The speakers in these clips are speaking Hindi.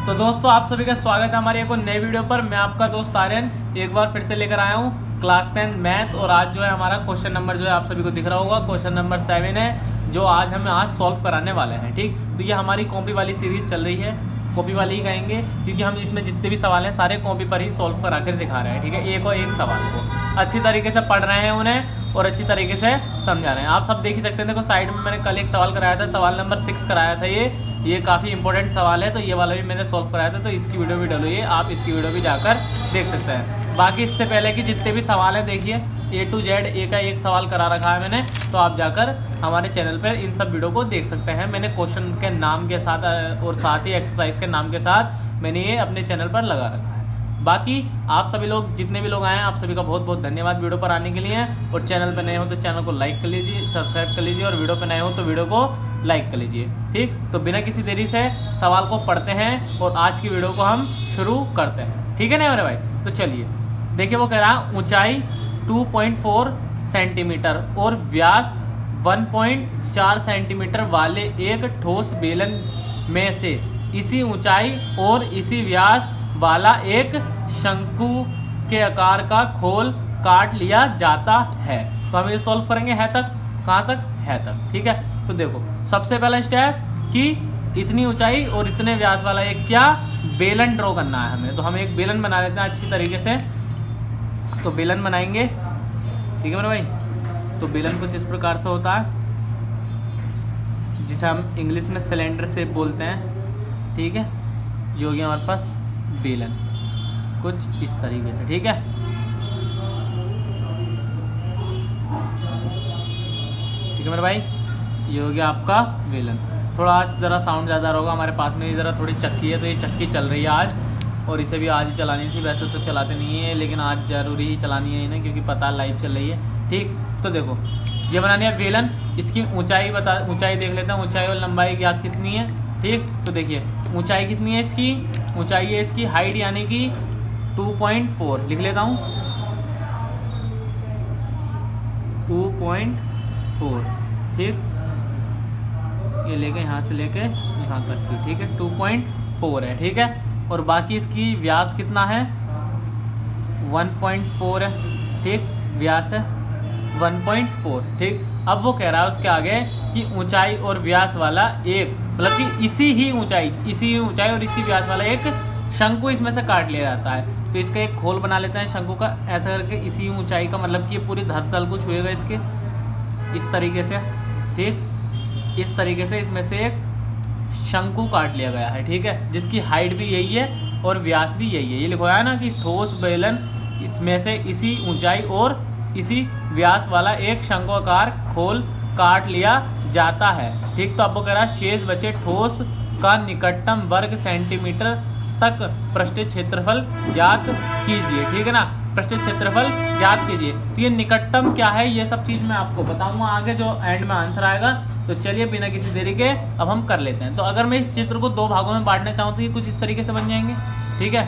तो दोस्तों आप सभी का स्वागत है हमारी एक और नई वीडियो पर। मैं आपका दोस्त आर्यन एक बार फिर से लेकर आया हूँ क्लास 10 मैथ। और आज जो है हमारा क्वेश्चन नंबर जो है आप सभी को दिख रहा होगा, क्वेश्चन नंबर 7 है जो आज हम सॉल्व कराने वाले हैं। ठीक, तो ये हमारी कॉपी वाली सीरीज चल रही है, कॉपी वाली ही कहेंगे क्योंकि हम इसमें जितने भी सवाल हैं सारे कॉपी पर ही सॉल्व करा कर दिखा रहे हैं। ठीक है, एक और एक सवाल को अच्छी तरीके से पढ़ रहे हैं उन्हें और अच्छी तरीके से समझा रहे हैं। आप सब देख ही सकते हैं। देखो साइड में मैंने कल एक सवाल कराया था, सवाल नंबर 6 कराया था। ये काफ़ी इंपॉर्टेंट सवाल है, तो ये वाला भी मैंने सॉल्व कराया था, तो इसकी वीडियो भी डालो, ये आप इसकी वीडियो भी जाकर देख सकते हैं। बाकी इससे पहले कि जितने भी सवाल हैं देखिए A to Z एक का एक सवाल करा रखा है मैंने, तो आप जाकर हमारे चैनल पर इन सब वीडियो को देख सकते हैं। मैंने क्वेश्चन के नाम के साथ और साथ ही एक्सरसाइज के नाम के साथ मैंने ये अपने चैनल पर लगा रखा है। बाकी आप सभी लोग जितने भी लोग आए हैं आप सभी का बहुत बहुत धन्यवाद वीडियो पर आने के लिए। और चैनल पर नए हो तो चैनल को लाइक कर लीजिए, सब्सक्राइब कर लीजिए, और वीडियो पर नए हो तो वीडियो को लाइक कर लीजिए। ठीक, तो बिना किसी देरी से सवाल को पढ़ते हैं और आज की वीडियो को हम शुरू करते हैं। ठीक है ना मेरे भाई, तो चलिए देखिए। वो कह रहा है ऊंचाई 2.4 सेंटीमीटर और व्यास 1.4 सेंटीमीटर वाले एक ठोस बेलन में से इसी ऊंचाई और इसी व्यास वाला एक शंकु के आकार का खोल काट लिया जाता है। तो हम ये सॉल्व करेंगे है तक, कहाँ तक, है तक। ठीक है, तो देखो सबसे पहला स्टेप कि इतनी ऊंचाई और इतने व्यास वाला एक क्या बेलन ड्रॉ करना है हमें। तो हम एक बेलन बना लेते हैं अच्छी तरीके से। तो बेलन बनाएंगे, ठीक है मेरे भाई। तो बेलन कुछ इस प्रकार से होता है जिसे हम इंग्लिश में सिलेंडर शेप बोलते हैं। ठीक है, जो कि हमारे पास बेलन कुछ इस तरीके से। ठीक है, ठीक है मेरे भाई, ये हो गया आपका बेलन। थोड़ा आज ज़रा साउंड ज़्यादा होगा, हमारे पास में ज़रा थोड़ी चक्की है, तो ये चक्की चल रही है आज, और इसे भी आज ही चलानी थी। वैसे तो चलाते नहीं है लेकिन आज ज़रूरी ही चलानी है इन्हें, क्योंकि पता लाइव चल रही है। ठीक, तो देखो ये बनानी है बेलन। इसकी ऊंचाई ऊंचाई देख लेते हैं, ऊंचाई और लंबाई ज्ञात कितनी है। ठीक, तो देखिए ऊंचाई कितनी है इसकी, ऊंचाई है इसकी हाइट यानी कि 2.4 लिख लेता हूँ, 2.4। ठीक, ये लेके यहाँ से लेके यहाँ तक की। ठीक है, 2.4 है। ठीक है, और बाकी इसकी व्यास कितना है, 1.4 है। ठीक, व्यास है 1.4। ठीक, अब वो कह रहा है उसके आगे कि ऊंचाई और व्यास वाला एक, मतलब कि इसी ऊंचाई और इसी व्यास वाला एक शंकु इसमें से काट लिया जाता है। तो इसका एक खोल बना लेते हैं शंकु का, ऐसा करके इसी ऊंचाई का, मतलब कि ये पूरी धरातल को छुएगा इसके इस तरीके से। ठीक, इस तरीके से इसमें से एक शंकु काट लिया गया है। ठीक है, जिसकी हाइट भी यही है और व्यास भी यही है। ये लिखा है ना कि ठोस बेलन इसमें से इसी ऊंचाई और इसी व्यास वाला एक शंक्वाकार खोल काट लिया जाता है। ठीक, तो आपको कह रहा है शेष बचे ठोस का निकटतम वर्ग सेंटीमीटर तक पृष्ठीय क्षेत्रफल ज्ञात कीजिए। ठीक है ना, पृष्ठीय क्षेत्रफल ज्ञात कीजिए। तो ये निकटतम क्या है, ये सब चीज़ मैं आपको बताऊंगा आगे जो एंड में आंसर आएगा। तो चलिए बिना किसी देरी के अब हम कर लेते हैं। तो अगर मैं इस चित्र को दो भागों में बांटना चाहूँ तो ये कुछ इस तरीके से बन जाएंगे। ठीक है,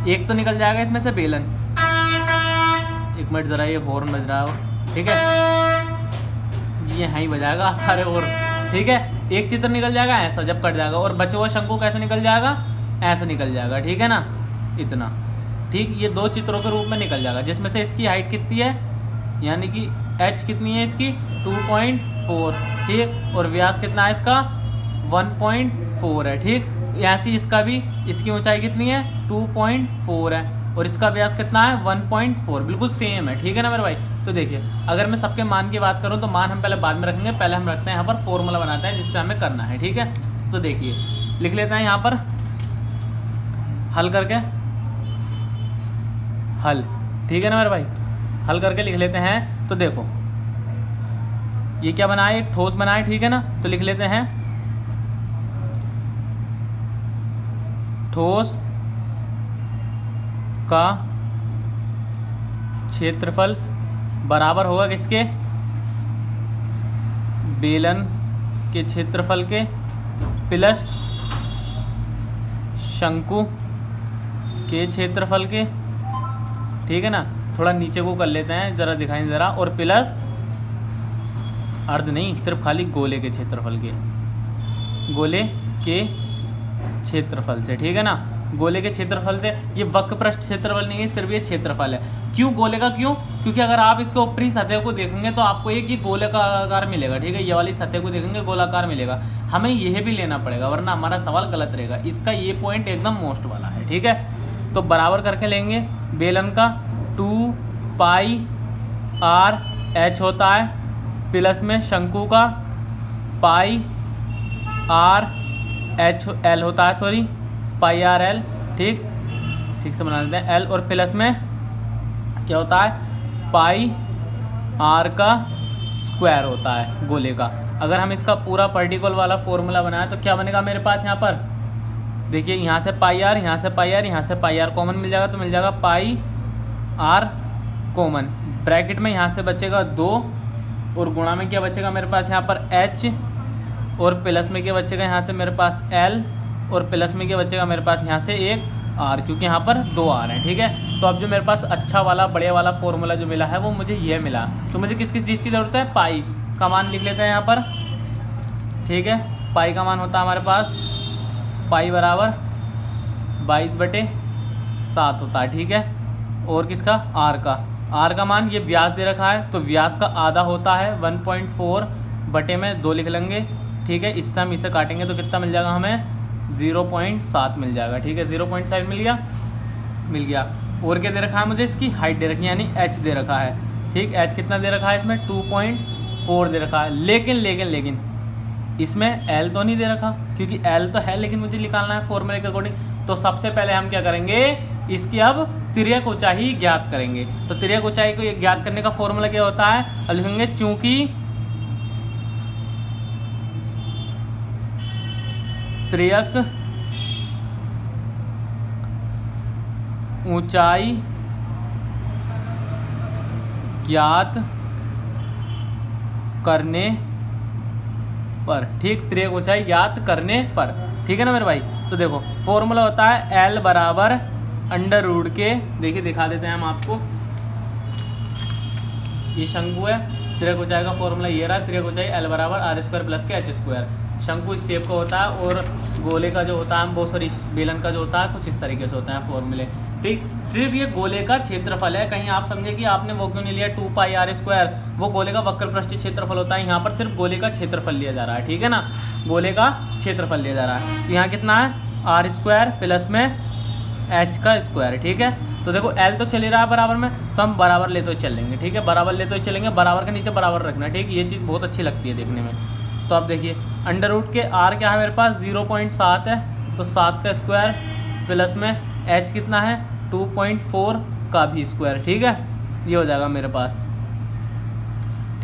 एक तो निकल जाएगा इसमें से बेलन, एक मिनट ज़रा ये हॉर्न बज रहा है। ठीक है, ये यहाँ ही बजाएगा सारे और। ठीक है, एक चित्र निकल जाएगा ऐसा जब कट जाएगा, और बचा हुआ शंकु कैसे निकल जाएगा, ऐसा निकल जाएगा। ठीक है ना, इतना। ठीक, ये दो चित्रों के रूप में निकल जाएगा, जिसमें से इसकी हाइट कितनी है, यानी कि h कितनी है इसकी 2.4। ठीक, और व्यास कितना है इसका 1.4 है। ठीक, ऐसी इसका भी, इसकी ऊंचाई कितनी है 2.4 है और इसका व्यास कितना है 1.4, बिल्कुल सेम है। ठीक है ना मेरे भाई। तो देखिए अगर मैं सबके मान की बात करूं तो मान हम पहले बाद में रखेंगे, पहले हम रखते हैं यहाँ पर फॉर्मूला बनाते हैं जिससे हमें करना है। ठीक है, तो देखिए लिख लेते हैं यहाँ पर हल करके, हल। ठीक है ना मेरे भाई, हल करके लिख लेते हैं। तो देखो ये क्या बना है, एक ठोस बना है। ठीक है ना, तो लिख लेते हैं ठोस का क्षेत्रफल बराबर होगा किसके, बेलन के क्षेत्रफल के प्लस शंकु के क्षेत्रफल के। ठीक है ना, थोड़ा नीचे को कर लेते हैं ज़रा, दिखाएं ज़रा, और प्लस अर्ध नहीं, सिर्फ खाली गोले के क्षेत्रफल के, गोले के क्षेत्रफल से, ठीक है ना, गोले के क्षेत्रफल से। ये वक्र पृष्ठ क्षेत्रफल नहीं है, सिर्फ ये क्षेत्रफल है। क्यों गोले का, क्यों? क्योंकि अगर आप इसके ऊपरी सतह को देखेंगे तो आपको एक ही गोले का आकार मिलेगा, ठीक है, ये वाली सतह को देखेंगे गोलाकार मिलेगा, हमें यह भी लेना पड़ेगा वरना हमारा सवाल गलत रहेगा। इसका ये पॉइंट एकदम मोस्ट वाला है, ठीक है। तो बराबर करके लेंगे बेलन का 2 पाई आर एच होता है, प्लस में शंकु का पाई आर एच एल होता है, सॉरी पाई आर एल, ठीक से बना देते हैं एल, और प्लस में क्या होता है पाई आर का स्क्वायर होता है गोले का। अगर हम इसका पूरा पर्टिकुलर वाला फॉर्मूला बनाएं तो क्या बनेगा मेरे पास यहाँ पर, देखिए यहाँ से पाई आर, यहाँ से पाई आर, यहाँ से पाई आर कॉमन मिल जाएगा, तो मिल जाएगा पाई आर कॉमन, ब्रैकेट में यहाँ से बचेगा 2 और गुणा में क्या बचेगा मेरे पास यहाँ पर h, और प्लस में क्या बचेगा यहाँ से मेरे पास l, और प्लस में क्या बचेगा मेरे पास यहाँ से एक r, क्योंकि यहाँ पर 2 r हैं, ठीक है। तो अब जो मेरे पास अच्छा वाला बढ़िया वाला फॉर्मूला जो मिला है वो मुझे ये मिला। तो मुझे किस किस चीज़ की ज़रूरत है, पाई का मान लिख लेते हैं यहाँ पर, ठीक है। पाई का मान होता है हमारे पास, पाई बराबर 22/7 होता है, ठीक है। और किसका, आर का, आर का मान ये व्यास दे रखा है, तो व्यास का आधा होता है 1.4/2 लिख लेंगे, ठीक है। इससे हम इसे काटेंगे तो कितना मिल जाएगा हमें, 0.7 मिल जाएगा, ठीक है। 0.7 मिल गया। और क्या दे रखा है मुझे, इसकी हाइट दे रखी है, यानी h दे रखा है, ठीक। h कितना दे रखा है इसमें, 2.4 दे रखा है। लेकिन इसमें l तो नहीं दे रखा, क्योंकि l तो है लेकिन मुझे निकालना है फॉर्मूले के अकॉर्डिंग। तो सबसे पहले हम क्या करेंगे, इसकी अब तिर्यक ऊंचाई ज्ञात करेंगे। तो तिर्यक ऊंचाई को ज्ञात करने का फॉर्मूला क्या होता है, अब लिखेंगे चूंकि तिर्यक ऊंचाई ज्ञात करने पर, ठीक, तिर्यक ऊंचाई ज्ञात करने पर, ठीक है ना मेरे भाई। तो देखो फॉर्मूला होता है L बराबर अंडर रूट के, देखिए दिखा देते हैं हम आपको, ये शंकु है, तिर्यक ऊंचाई का फॉर्मूला ये रहा, तिर्यक ऊंचाई L बराबर r² प्लस के h²। शंकु इस शेप का होता है और गोले का जो होता है, वो सॉरी बेलन का जो होता है कुछ इस तरीके से होता है फॉर्मूले, ठीक। सिर्फ ये गोले का क्षेत्रफल है, कहीं आप समझे कि आपने वो क्यों नहीं लिया 2 पाई r², वो गोले का वक्र पृष्ठीय क्षेत्रफल होता है, यहाँ पर सिर्फ गोले का क्षेत्रफल लिया जा रहा है, ठीक है ना, गोले का क्षेत्रफल लिया जा रहा है। तो यहाँ कितना है, r² प्लस में h का स्क्वायर, ठीक है। तो देखो L तो चल ही रहा है बराबर में, तो हम बराबर लेते हुए चलेंगे, ठीक है, बराबर लेते हुए चलेंगे, बराबर के नीचे बराबर रखना, ठीक, ये चीज़ बहुत अच्छी लगती है देखने में। तो आप देखिए अंडर रूट के r क्या है मेरे पास, 0.7 है, तो 7 का स्क्वायर प्लस में h कितना है, 2.4 का भी स्क्वायर, ठीक है, ये हो जाएगा मेरे पास,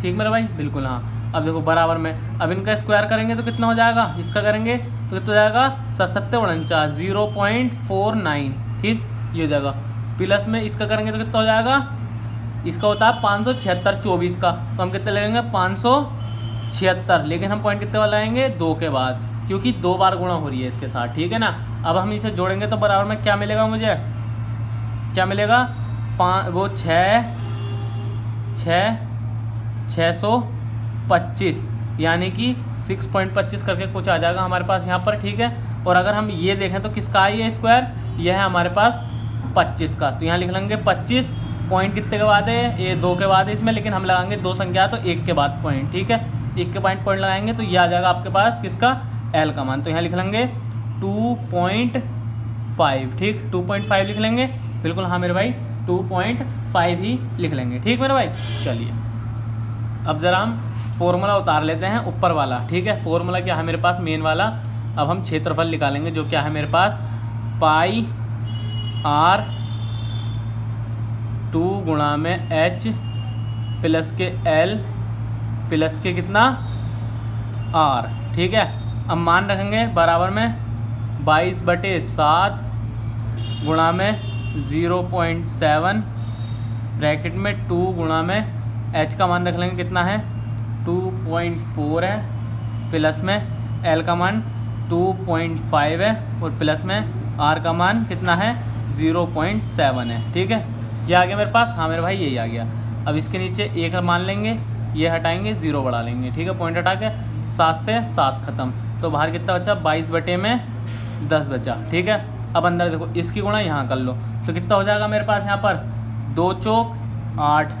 ठीक मेरे भाई, बिल्कुल हाँ। अब देखो बराबर में, अब इनका स्क्वायर करेंगे तो कितना हो जाएगा, इसका करेंगे तो कितना हो जाएगा 77 0.49, ठीक, ये हो जाएगा। प्लस में इसका करेंगे तो कितना हो जाएगा, इसका होता है 576 24 का, तो हम कितने लगेंगे 576, लेकिन हम पॉइंट कितने वाला आएंगे 2 के बाद, क्योंकि 2 बार गुणा हो रही है इसके साथ, ठीक है ना। अब हम इसे जोड़ेंगे तो बराबर में क्या मिलेगा, मुझे क्या मिलेगा, 625, यानी कि 6.25 करके कुछ आ जाएगा हमारे पास यहाँ पर, ठीक है। और अगर हम ये देखें तो किसका है ये स्क्वायर, यह है हमारे पास 25 का, तो यहाँ लिख लेंगे 25 पॉइंट कितने के बाद है, ये 2 के बाद है इसमें, लेकिन हम लगाएंगे 2 संख्या तो 1 के बाद पॉइंट, ठीक है, 1 के पॉइंट लगाएंगे तो ये आ जाएगा आपके पास किसका, L का मान। तो यहाँ लिख लेंगे 2.5, ठीक, 2.5 लिख लेंगे, बिल्कुल हाँ मेरे भाई 2.5 ही लिख लेंगे, ठीक मेरे भाई। चलिए अब ज़रा हम फॉर्मूला उतार लेते हैं ऊपर वाला, ठीक है। फॉर्मूला क्या है मेरे पास, मेन वाला। अब हम क्षेत्रफल निकालेंगे जो क्या है मेरे पास, पाई r 2 गुणा में h प्लस के L प्लस के कितना r, ठीक है। अब मान रखेंगे बराबर में 22/7 गुणा में 0.7 ब्रैकेट में 2 गुणा में h का मान रख लेंगे कितना है 2.4 है, प्लस में L का मान 2.5 है, और प्लस में R का मान कितना है 0.7 है, ठीक है। ये आ गया मेरे पास, हाँ मेरे भाई यही आ गया। अब इसके नीचे 1 मान लेंगे, ये हटाएंगे 0 बढ़ा लेंगे, ठीक है, पॉइंट हटा के 7 से 7 खत्म, तो बाहर कितना बचा 22 बटे में 10 बचा, ठीक है। अब अंदर देखो, इसकी गुणा यहाँ कर लो तो कितना हो जाएगा मेरे पास यहाँ पर, 2 चौक 8,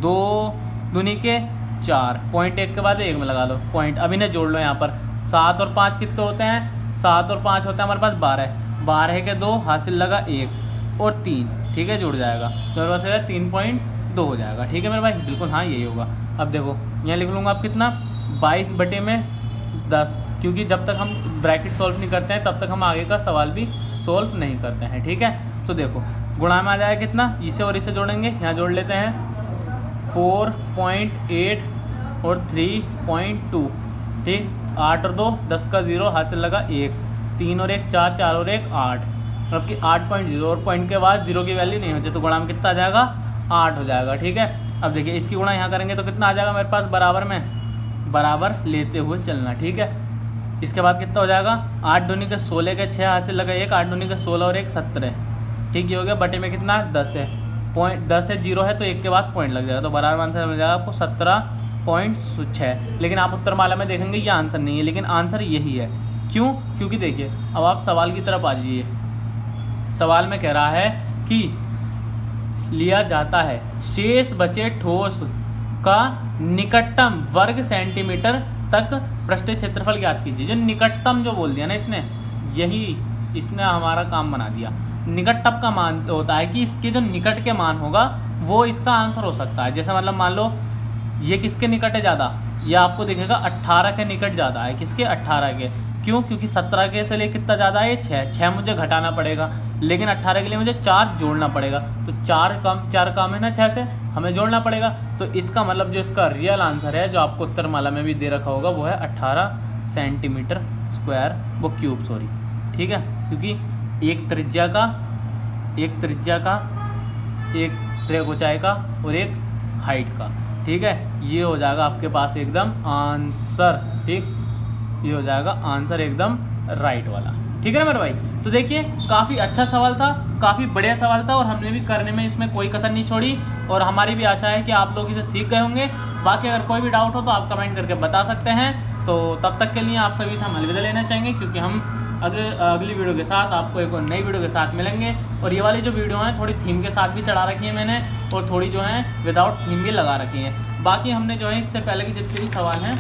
2 दूनी के 4, पॉइंट 1 के बाद 1 में लगा लो पॉइंट। अब इन्हें जोड़ लो यहाँ पर, 7 और 5 कितने होते हैं, 7 और 5 होता है हमारे पास 12, 12 के 2 हासिल लगा 1 और 3, ठीक है, जुड़ जाएगा तो मेरे पास 3.2 हो जाएगा, ठीक है मेरे भाई, बिल्कुल हाँ यही होगा। अब देखो यहाँ लिख लूँगा आप कितना, 22/10, क्योंकि जब तक हम ब्रैकेट सॉल्व नहीं करते हैं तब तक हम आगे का सवाल भी सॉल्व नहीं करते हैं, ठीक है। तो देखो गुणा में आ जाएगा कितना, इसे और इसे जोड़ेंगे, यहाँ जोड़ लेते हैं 4.8 और 3.2, ठीक, 8 और 2 10 का 0 हासिल लगा 1, 3 और 1 4, 4 और 1 8, मतलब कि 8.0 और पॉइंट के बाद 0 की वैल्यू नहीं होती तो गुणा में कितना आ जाएगा, 8 हो जाएगा, ठीक है। अब देखिए इसकी गुणा यहाँ करेंगे तो कितना आ जाएगा मेरे पास, बराबर में, बराबर लेते हुए चलना, ठीक है। इसके बाद कितना हो जाएगा, 8 दूनी के 16 के 6 हासिल लगा 1, 8 दूनी के 16 और 1 17, ठीक, ये हो गया। बटे में कितना 10 है, पॉइंट 10 है, 0 है तो 1 के बाद पॉइंट लग जाएगा तो बराबर आंसर मिल जाएगा आपको 17.6। लेकिन आप उत्तरमाला में देखेंगे ये आंसर नहीं है, लेकिन आंसर यही है। क्यों, क्योंकि देखिए अब आप सवाल की तरफ आ जाइए। सवाल में कह रहा है कि लिया जाता है शेष बचे ठोस का निकटतम वर्ग सेंटीमीटर तक पृष्ठीय क्षेत्रफल ज्ञात कीजिए। जो निकटतम जो बोल दिया ना इसने, यही इसने हमारा काम बना दिया। निकटतम का मान होता है कि इसके जो निकट के मान होगा वो इसका आंसर हो सकता है। जैसे मतलब मान लो ये किसके निकट है ज़्यादा, ये आपको दिखेगा 18 के निकट ज़्यादा है, किसके 18 के। क्यों, क्योंकि 17 के से लिए कितना ज़्यादा है, ये 6 मुझे घटाना पड़ेगा, लेकिन 18 के लिए मुझे 4 जोड़ना पड़ेगा, तो 4 कम है ना 6 से, हमें जोड़ना पड़ेगा। तो इसका मतलब जो इसका रियल आंसर है जो आपको उत्तरमाला में भी दे रखा होगा वो है 18 सेंटीमीटर स्क्वायर, वो क्यूब सॉरी, ठीक है। क्योंकि एक त्रिज्या का, एक ट्रैक ऊंचाई का और एक हाइट का, ठीक है। ये हो जाएगा आपके पास एकदम आंसर, ठीक, ये हो जाएगा आंसर एकदम राइट वाला, ठीक है ना मेरे भाई। तो देखिए काफ़ी अच्छा सवाल था, काफ़ी बढ़िया सवाल था और हमने भी करने में इसमें कोई कसर नहीं छोड़ी और हमारी भी आशा है कि आप लोग इसे सीख गए होंगे। बाकी अगर कोई भी डाउट हो तो आप कमेंट करके बता सकते हैं। तो तब तक के लिए आप सभी से हम अलविदा लेना चाहेंगे, क्योंकि हम अगली वीडियो के साथ आपको एक और नई वीडियो के साथ मिलेंगे। और ये वाली जो वीडियो है थोड़ी थीम के साथ भी चढ़ा रखी है मैंने, और थोड़ी जो है विदाउट थीम भी लगा रखी है। बाकी हमने जो है इससे पहले के जितने भी सवाल हैं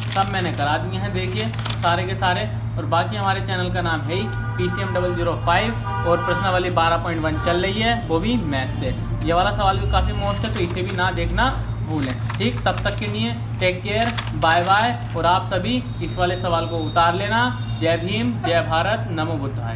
सब मैंने करा दिए हैं, देखिए सारे के सारे। और बाकी हमारे चैनल का नाम है ही PCM 005 और प्रश्नावली 12.1 चल रही है, वो भी मैथ से। ये वाला सवाल भी काफ़ी मोस्ट है तो इसे भी ना देखना भूलें, ठीक। तब तक के लिए टेक केयर, बाय बाय। और आप सभी इस वाले सवाल को उतार लेना। जय भीम, जय भारत, नमो बुद्धाय।